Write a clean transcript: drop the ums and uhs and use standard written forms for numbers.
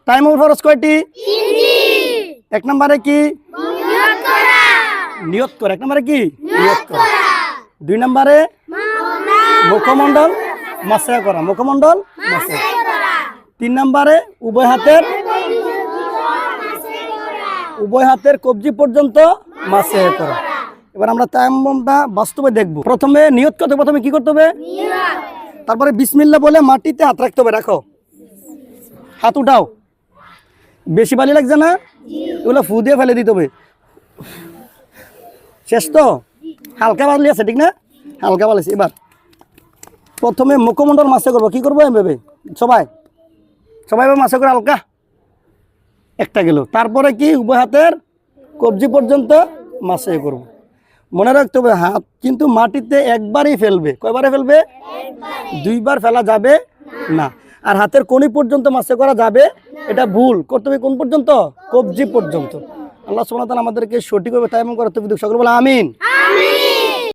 তায়াম্মুমের ফরজ কয়টি? এক নম্বরে কি? নিয়ত করা। এক নম্বরে কি? নিয়ত করা। 2 নম্বরে মুখমণ্ডল মাসা করা। মুখমণ্ডল মাসা। 3 নম্বরে উভয় হাতের কবজি পর্যন্ত মাসা করা। এবার আমরা তায়াম্মুমটা বাস্তবে দেখব। প্রথমে নিয়ত করতে প্রথমে কি করতে হবে? তারপরে বিসমিল্লাহ বলে মাটিতে হাত রাখতে হবে। রাখো, হাত উঠাও। বেশি বালি লাগছে না? এগুলো ফু দিয়ে ফেলে দিতে হবে। শেষ তো? হালকা বালি আছে, ঠিক না? হালকা বালি আছে। এবার প্রথমে মুখমণ্ডল মাসা করবো। কি করবো এভাবে? সবাই মাসা করে হালকা একটা গেল। তারপরে কি উভয় হাতের কবজি পর্যন্ত মাসা করব। মনে রাখতে হবে হাত কিন্তু মাটিতে একবারই ফেলবে। কয়বারে ফেলবে? 2 বার ফেলা যাবে না। আর হাতের কোনি পর্যন্ত মাসা করা যাবে, এটা ভুল। করতে হবে কোন পর্যন্ত? কবজি পর্যন্ত। আল্লাহ সুবহানাহু ওয়া তাআলা আমাদেরকে সঠিকভাবে তায়াম্মুম করার তৌফিক দিক। সকলে বলে আমিন।